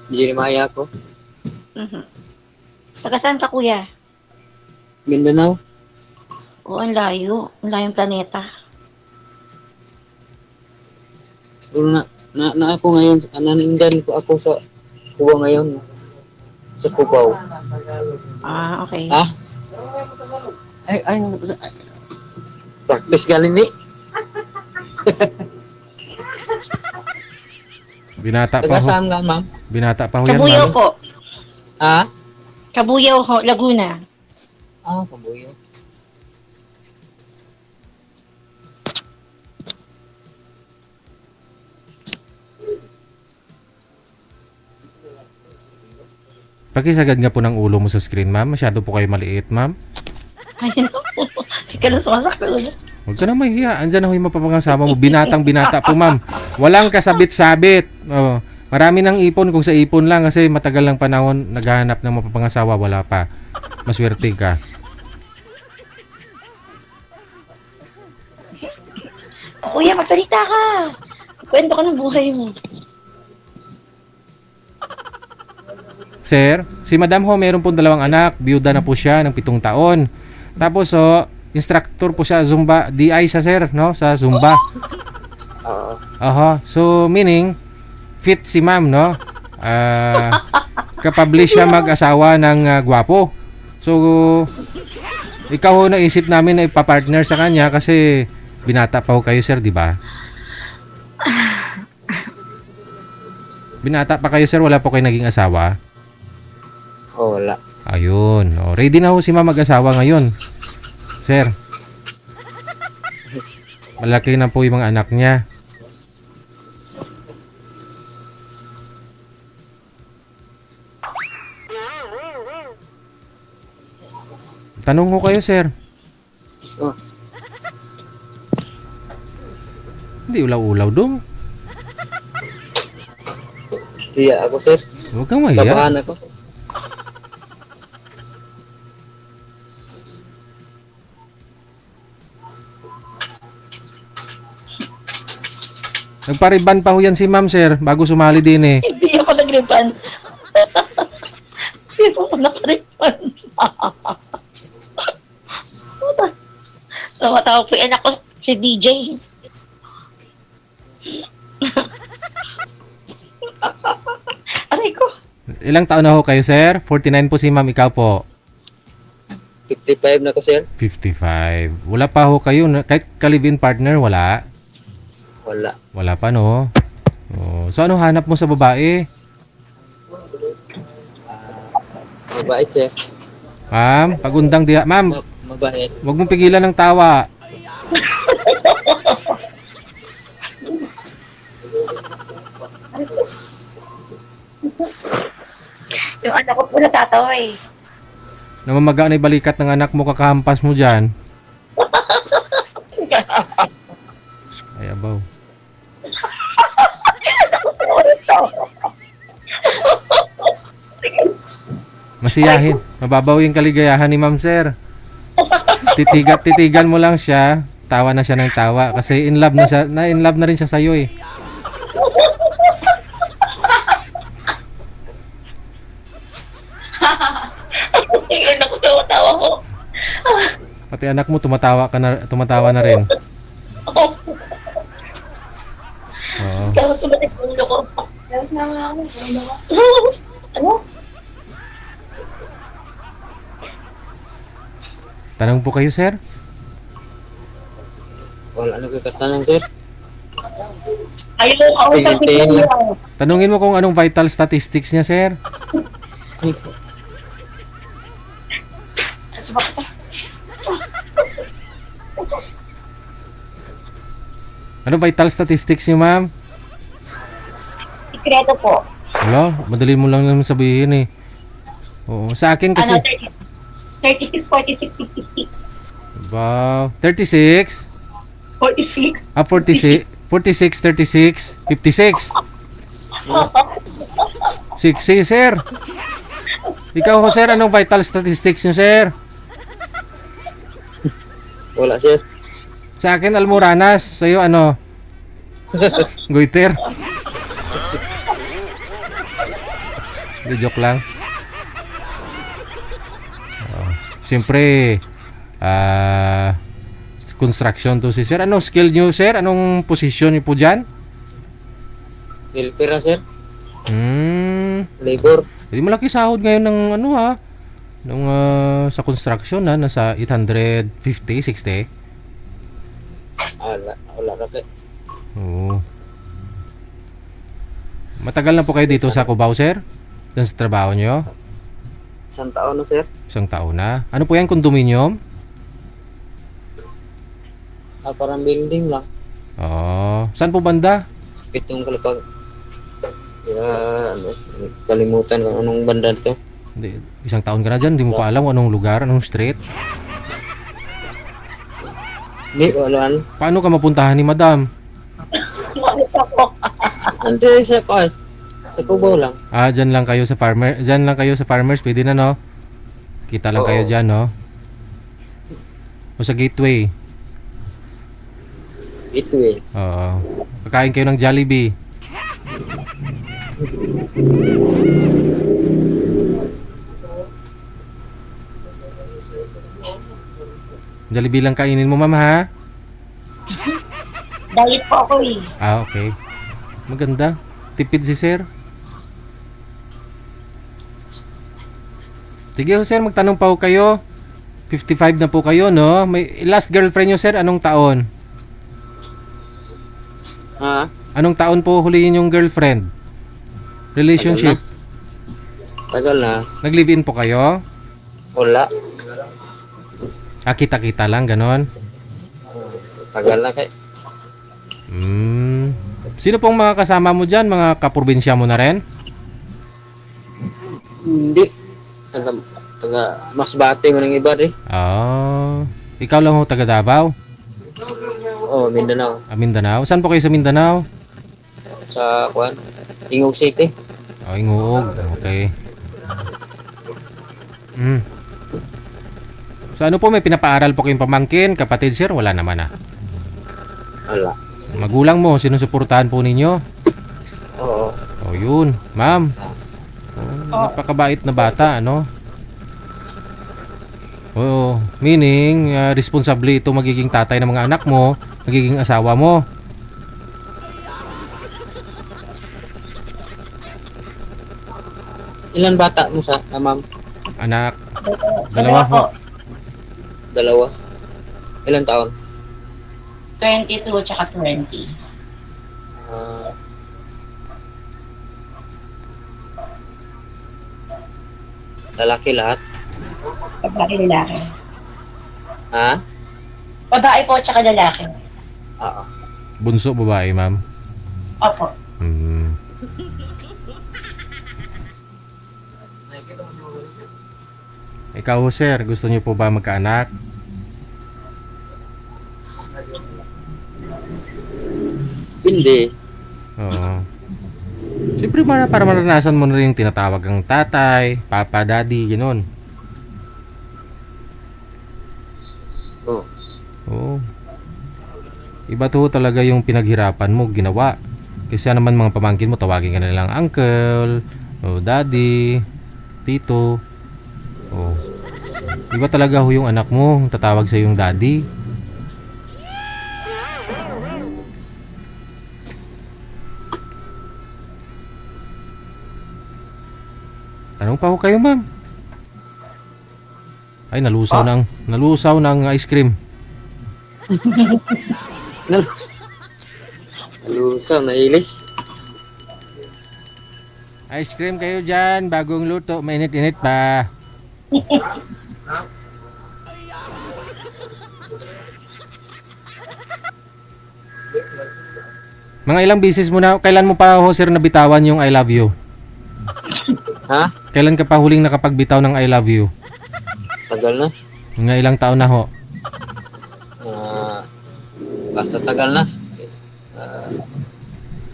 Jeremiah ko. Taga saan ka, kuya? Mindanao. Oo, ang layo. Ang layong planeta. Siguro na ako ngayon, naninggal ko ako sa Cuba ngayon. Sa Cubao. Ah, okay. Ha? Ay, practice galing ni. Binata pa Taga ho. saan ka, ma'am? Binata pa ho yan, Kabuyaw ma'am. po. Ha? Kabuyaw ho, Laguna. Ah, Kabuyo. Pakisagad nga po ng ulo mo sa screen, ma'am. Masyado po kayo maliit, ma'am. Ayun po. Hindi ka lang sumasakit. Huwag ka na mahihiya. Andyan na ho yung mapapangasawa mo. Binatang binata po, ma'am. Walang kasabit-sabit. Oh, marami ng ipon kung sa ipon lang kasi matagal ng panahon naghahanap ng mapapangasawa. Wala pa. Maswerte ka. Kuya, magsalita ka. Kwento ka ng buhay mo. Sir, si Madam ho meron po 2 anak. Biyuda na po siya ng 7 taon. Tapos instructor po siya Zumba. DI sa sir, no? Sa Zumba. Oo. Aha. So, meaning, fit si ma'am, no? Kapabli siya mag-asawa ng gwapo. So, ikaw ho naisip namin na ipapartner sa kanya kasi binata pa ho kayo, sir, di ba? Binata pa kayo, sir. Wala po kayo naging asawa. Oh, wala. Ayun. O, ready na ho si ma'am mag-asawa ngayon. Sir. Malaki na po yung mga anak niya. Tanong ko kayo, sir. Oh, Hindi ulaw-ulaw dong. hiya ako, sir. Huwag kang mahiya. Kabahan ako. Nagpariban pa ho yan si ma'am, sir, bago sumali din eh. Hindi ako nagripan. Hindi ako nakaripan. Tumatawa po yung anak ko, si DJ. Aray ko. Ilang taon na ho kayo, sir? 49 po si ma'am, ikaw po. 55 na ko, sir. 55. Wala pa ho kayo, kahit ka-live-in partner, wala? Wala. Wala pa, no? Oh, so ano hanap mo sa babae? Mabait, sir. Ma'am, pagundang diha. Ma'am, Mabait. wag mong pigilan ng tawa. Yung anak ko po natatawa eh. Namamaga na yung balikat ng anak mo, kakahampas mo dyan. Ay, abaw. Masiyahin. Mababaw yung kaligayahan ni ma'am, sir. Titigan mo lang siya. Tawa na siya ng tawa. Kasi in love na siya. In love na rin siya sa'yo eh. Yung anak ko tumatawa ko. Pati anak mo tumatawa na rin. Oo. Tapos sumatik ang ulo ko. Ano? Tanong po kayo, sir. Wala na kakatanong, sir. Ayaw ko kausap ni Tingin-tingin lang. Kuya. Tanungin mo kung anong vital statistics niya, sir. Sumakit ka. Ano vital statistics niyo, ma'am? Sikreto po. Wala, madali mo lang naman sabihin eh. Oo, sa akin kasi... Ano, 36, 46, 56. Wow, 36? 46. Ah, 46? 46, 36, 56. 60, sir. Ikaw ho, sir, anong vital statistics niyo, sir? Wala, sir. Sa akin, Almoranas. Sa'yo, ano? Goiter. Di joke lang. Siyempre, construction to si sir. Anong skill nyo, sir? Anong posisyon nyo po dyan? Welfare, sir. Labor. Hindi malaki sahod ngayon ng ano ha? Nung sa construction na nasa 850, 60. Wala ka, pe. Oo. Matagal na po kayo dito sa Cubao, sir? Diyan sa trabaho nyo? 1 taon na, sir. 1 taon na. Ano po yan, condominium? Parang building lang. Oo. Saan po banda? Pitong kalapag. Kalimutan kung anong banda to. Hindi, 1 taon ka na dyan, hindi mo pa alam kung anong lugar, anong street. Hindi, walaan. Paano ka mapuntahan ni madam? Hindi, sa Cubao lang. Dyan lang kayo sa farmers, pwede na no? Kita lang kayo dyan, no? O sa gateway. Gateway. Oo. Kakain kayo ng Jollibee. Jollibee lang kainin mo, ma'am, ha? Diet po ako eh. Okay. Maganda. Tipid si sir. Sige, sir, magtanong pa ho kayo. 55 na po kayo, no? May last girlfriend nyo, sir, anong taon? Ha? Anong taon po huliin yung girlfriend? Relationship? Tagal na. Nag-live-in po kayo? Wala. Kita-kita lang, ganon? Tagal na kay. Sino pong mga kasama mo dyan? Mga kaprobinsya mo na rin? Hindi. Masbate mo ng iba rin. Ikaw lang ho taga Davao? Mindanao. Mindanao? Saan po kayo sa Mindanao? Sa Ingog City. Ingog. Okay. So ano po, may pinapaaral po kayong pamangkin, kapatid, sir? Wala naman Wala. Magulang mo, sinusuportahan po ninyo? Oo. Yun. Ma'am. Napakabait na bata, ano? Meaning, responsable ito magiging tatay ng mga anak mo, magiging asawa mo. Ilan bata mo sa ma'am? Anak. Dalawa ho. Dalawa. Ilan taon? 22 tsaka 20. Lalaki lahat? Babae, lalaki. Ha? Babae po tsaka lalaki. Oo. Bunso, babae, ma'am. Opo. Ikaw, sir, gusto niyo po ba magkaanak? Hindi. Oo. Siyempre para maranasan mo na rin yung tinatawag ang tatay, papa, daddy, gano'n. Oo. Iba to talaga yung pinaghirapan mo, ginawa. Kasi naman mga pamangkin mo, tawagin ka na lang uncle, o daddy, tito. Iba talaga ho yung anak mo, tatawag sa yung daddy. Tanong pa ho kayo, ma'am. Ay, nalusaw ng ice cream. Nalusaw, nailis. Ice cream kayo dyan, bagong luto, mainit-init pa. Mga ilang bisis mo na, kailan mo pa ho, sir, nabitawan yung I love you? Ha? Kailan ka pa huling nakapagbitaw ng I love you? Tagal na. Mga ilang taon na ho? Basta tagal na.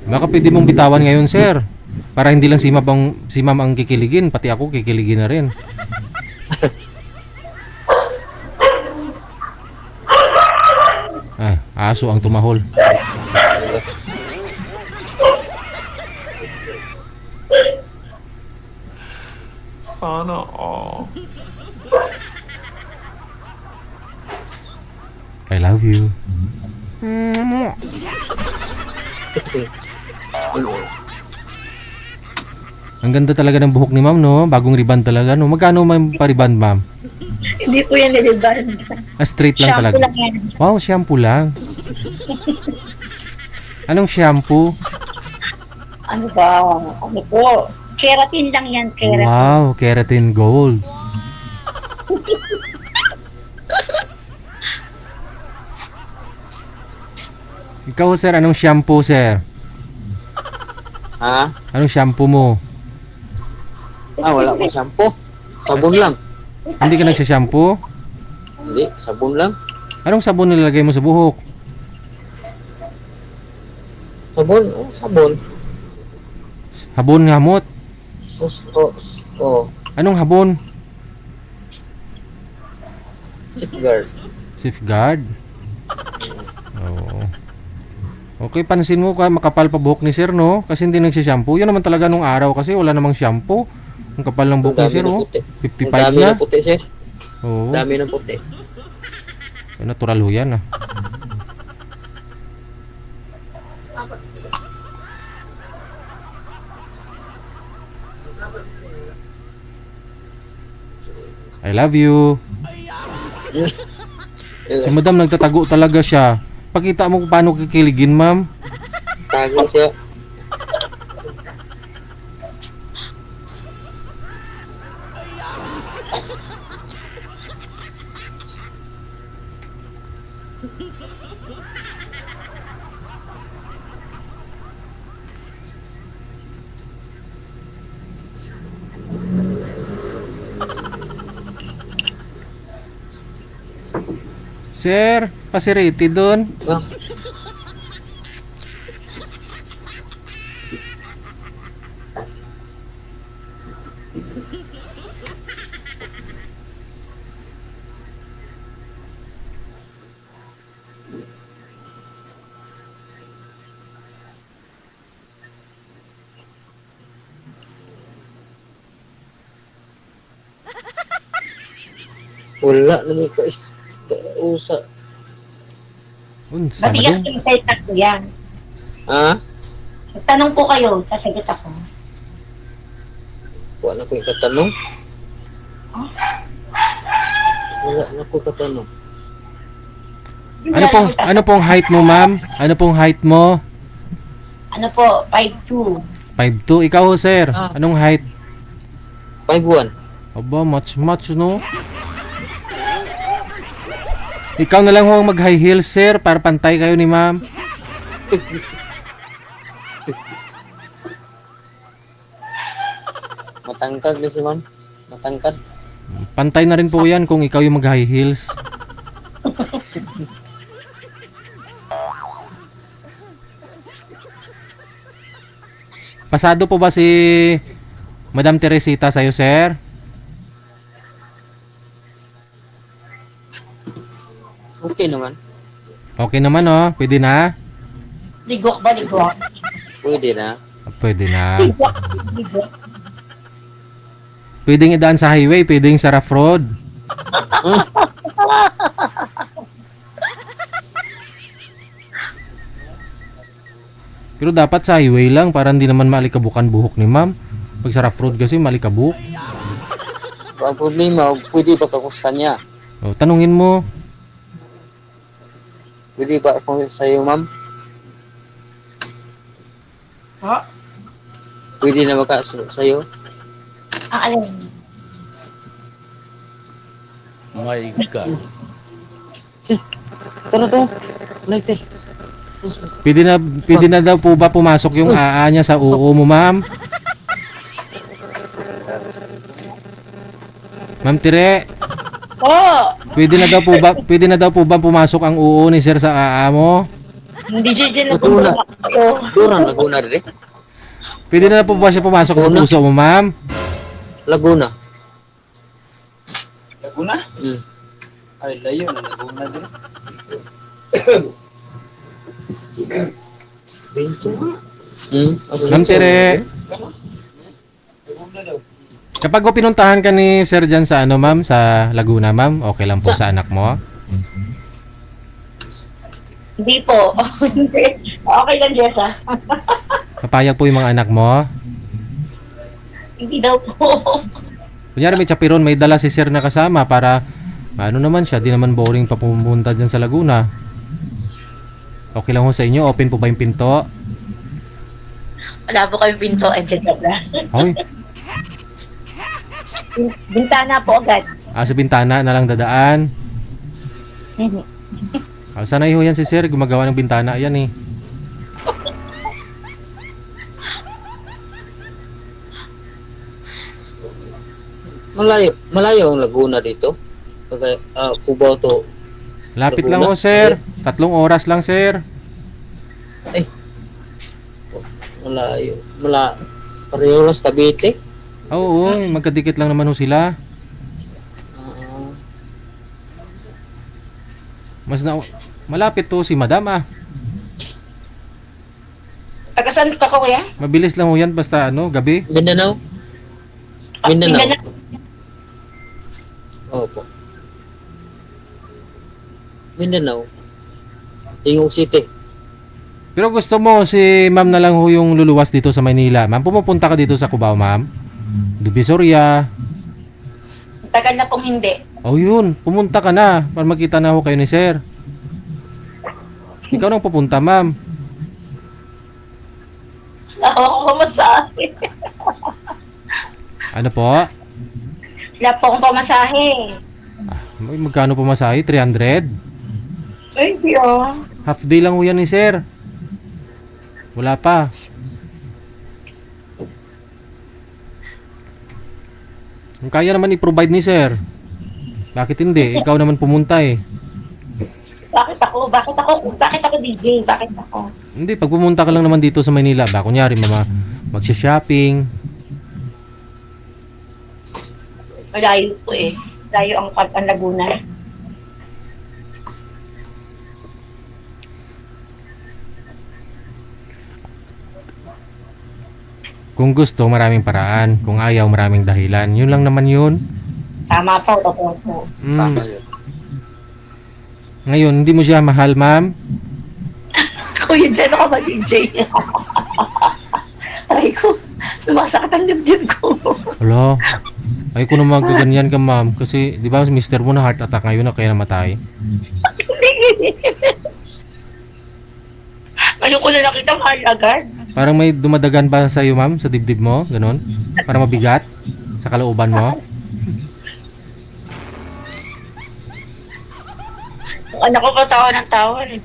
Baka pwede mong bitawan ngayon, sir. Para hindi lang si ma'am ang kikiligin, pati ako kikiligin na rin. Aso ang tumahol. Sana all. I love you. Ang ganda talaga ng buhok ni ma'am, no? Bagong ribbon talaga, no? Magkano ma'am pa-ribbon, ma'am? Hindi po yan niliban. Straight lang Shampoo talaga. lang yan. Wow, shampoo lang. Anong shampoo? Ano ba? Ano po? Keratin lang yan, keratin. Wow, keratin gold. Ikaw, sir, anong shampoo, sir? Ha? Anong shampoo mo? Wala ko shampoo. Sabon lang. Hindi ka nagsashampoo? Hindi, sabon lang. Anong sabon nilalagay mo sa buhok? Sabon, sabon. Habon ngamot. Anong habon? Safeguard. Safeguard? Oo. Okay, pansin mo ka makapal pa buhok ni sir, no? Kasi hindi nagsishampoo. Yun naman talaga nung araw kasi wala namang shampoo. Ang kapal ng buhok ni sir, oh. 55 Dami na. na puti, sir. Oo. Dami ng puti. Natural ho yan, ah. I love you. Si madam nagtatago talaga siya. Pakita mo kung paano kikiligin, ma'am. Tago siya. Sir, pasiriti doon. Ah, wala na may usa. Unsa Matigas madung? yung salita ko yan. Ha? Magtanong po kayo, sasagot ako. Wala ko yung katanong. Wala na ko katanong. Ano pong height mo, ma'am? Ano pong height mo? Ano po, 5'2". 5'2". Ikaw, sir. Ah. Anong height? 5'1". Aba, much, no? Ikaw na lang ho ang mag-high heels, sir, para pantay kayo ni ma'am. Matangkad na si ma'am. Matangkad. Pantay na rin po yan kung ikaw yung mag-high heels. Pasado po ba si Madam Teresita sa'yo, sir? Okay naman. Okay naman, oh. Pwede na? Ligok ba, ligok? Pwede na. Pwede na. Ligok, ligok. Pwedeng idaan sa highway, pwedeng sa rough road. Pero dapat sa highway lang para hindi naman malikabukan buhok ni ma'am. Pag sa rough road kasi malikabuk. Ang problema, pwede ba kakustan niya? O, tanungin mo. Pwede ba ako sa'yo, ma'am? Ha? Pwede na baka sa'yo? Alam. My God. Tara to. Like this. Pwede na daw po ba pumasok yung AA niya sa oo mo, ma'am? Ma'am Tire, Oh! pwede na daw po ba pumasok ang oo ni sir sa AA mo? Hindi siya na Laguna. tumulak. Duran, Laguna rin. Pwede na po ba siya pumasok sa puso mo, ma'am? Laguna. Laguna? Hmm. Ay, layo na Laguna din. Hmm? Ma'am Tire, Laguna daw. Kapag ko pinuntahan ka ni Sir dyan sa ano, ma'am, sa Laguna, ma'am, okay lang po sa anak mo? Hindi po. Hindi. Okay lang, Jessa. Papayag po yung mga anak mo? Hindi daw po. Kunyari may chapiron, may dala si Sir na kasama para ano naman siya, di naman boring pa pumunta dyan sa Laguna. Okay lang ho sa inyo? Open po ba yung pinto? Wala po kami pinto. Andiyan ka na. Ay, Bintana po agad. sa bintana na lang dadaan. Sanay ho yan si Sir, gumagawa ng bintana. Yan eh. Malayo ang Laguna dito. Kagaya, Cubao to. Lapit lang Laguna? ho, Sir. 3 oras lang, Sir. Malayo. Pareho lang sa Cavite. Oo, magkadikit lang naman ho sila. Ah, Malapit to si Madam ah. Tagasan ka ko, kuya? Mabilis lang ho yan basta ano, gabi. Mindanao. Mindanao. Opo. Mindanao. Tingog City. Pero gusto mo si Ma'am na lang ho yung luluwas dito sa Maynila. Ma'am, pumupunta ka dito sa Cubao, Ma'am. Divisoria. Tagal na pong hindi. Oh yun, pumunta ka na para makita na ho kayo ni Sir. Ikaw nang pupunta, Ma'am. Nawa ko pamasahe. Ano po? Wala po akong pamasahe. Magkano pumasahe? 300? Ay, hindi oh. Half day lang ho yan ni Sir. Wala pa. Kung kaya naman i-provide ni Sir. Bakit hindi? Ikaw naman pumunta eh. Bakit ako? Bakit ako DJ? Bakit ako? Hindi, pag pumunta ka lang naman dito sa Maynila, ba kunyari magsha-shopping. Malayo po eh. Malayo ang Laguna. Kung gusto, maraming paraan. Kung ayaw, maraming dahilan. Yun lang naman yun. Tama po, totoo po. Tama yun. Ngayon, hindi mo siya mahal, ma'am? Kuya, dyan ako mag-DJ. Aray ko, sumasakit ang dibdib ko. Wala. Ay ko naman kaganyan ka, ma'am. Kasi, di ba, mister mo na heart attack ngayon na kaya namatay? Ngayon ko na nakita mahal agad. Parang may dumadagan ba sa iyo, ma'am? Sa dibdib mo? Ganon? Para mabigat? Sa kalooban mo? Ang anak ko pa tawa ng tawa eh.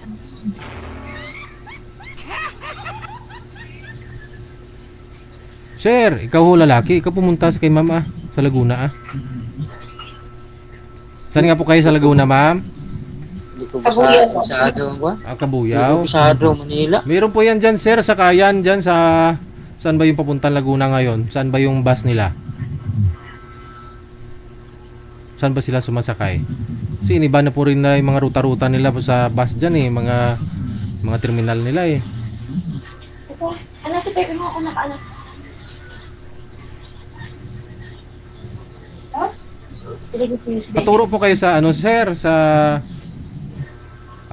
Sir, ikaw ho lalaki. Ikaw pumunta sa kay ma'am ah. Sa Laguna ah. Saan nga po kayo sa Laguna, ma'am? Hindi ko Kabuyaw. masyado ang kwa. Ah, Hindi ko Kabuyaw. masyado Manila. Meron po yan dyan, sir, sa Kayan, dyan sa... Saan ba yung papuntang Laguna ngayon? Saan ba yung bus nila? Saan ba sila sumasakay? Kasi iniba na po rin na yung mga ruta-ruta nila po sa bus dyan eh. Mga terminal nila eh. Ano si Pepe mo ako nakaanak? Huh? Paturo po kayo sa ano, sir, sa...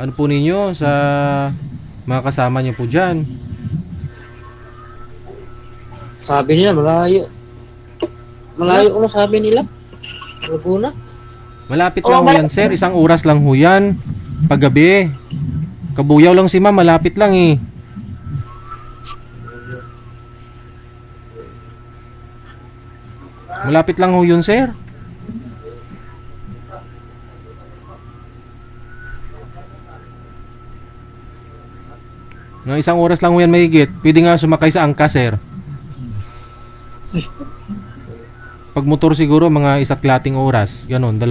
Ano po ninyo? Sa mga kasama niyo po dyan. Sabi nila malayo. Malayo ano sabi nila? Laguna. Malapit lang ho yan, sir. 1 oras lang ho yan. Paggabi. Kabuyaw lang si ma'am. Malapit lang eh. Malapit lang ho yun, sir. Ng 1 oras lang ho yan mahigit. Pwede nga sumakay sa angka, sir. Pag motor siguro, mga 1.5 oras. Ganon, 2.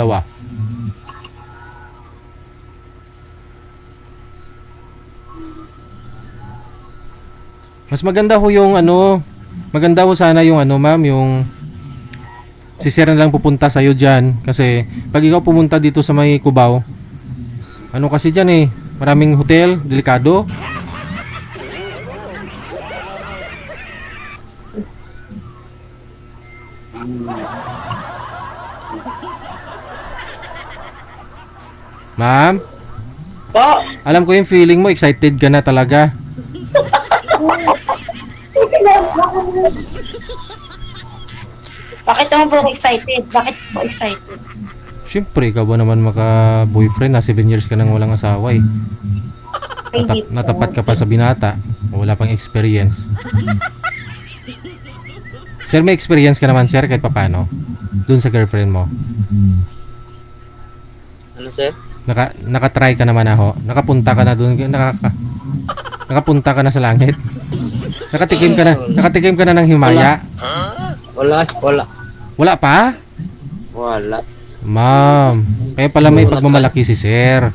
Mas maganda ho yung ano, maganda ho sana yung ano, ma'am, yung si sir na lang pupunta sa'yo dyan. Kasi pag ikaw pumunta dito sa may Cubao, ano kasi dyan eh, maraming hotel, delikado. Ma'am, Po, alam ko yung feeling mo, excited ka na talaga. bakit naman po ako excited? Bakit po excited? Siyempre, ikaw ba naman maka-boyfriend na 7 years ka nang walang asawa eh. Hindi po. Natapat ka pa sa binata. Wala pang experience. Sir, may experience ka naman, sir, kahit papano. Doon sa girlfriend mo. Ano, sir? Naka-try ka naman ako. Nakapunta ka na doon. Nakapunta ka na sa langit. Nakatikim ka na ng himaya. Wala. Wala pa? Wala. Ma'am, kaya pala may pagmamalaki si sir.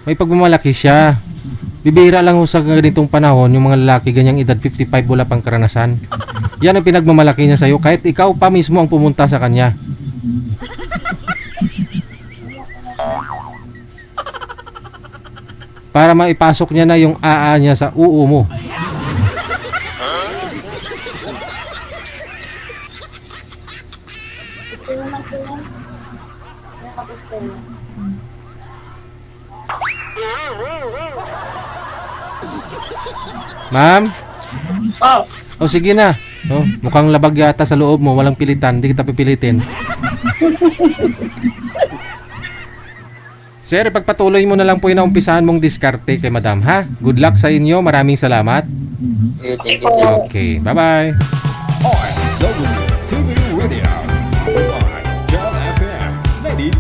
May pagmamalaki siya. Bibihira lang ho sa ganitong panahon yung mga lalaki ganyang edad 55 wala pang karanasan. Yan ang pinagmamalaki niya sa'yo kahit ikaw pa mismo ang pumunta sa kanya. Para maipasok niya na yung AA niya sa UU mo. Ma'am? Oh, O sige na. Oh, mukhang labag yata sa loob mo, walang pilitan, hindi kita pipilitin. Sir, pagpatuloy mo na lang po yung naumpisahan mong diskarte kay madam, ha? Good luck sa inyo, maraming salamat. Thank you, sir. Okay, bye-bye. RWTV Radio. On John FM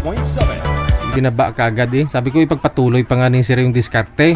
90.7. Binaba ka agad eh. Sabi ko ipagpatuloy pa nga ni sir yung diskarte.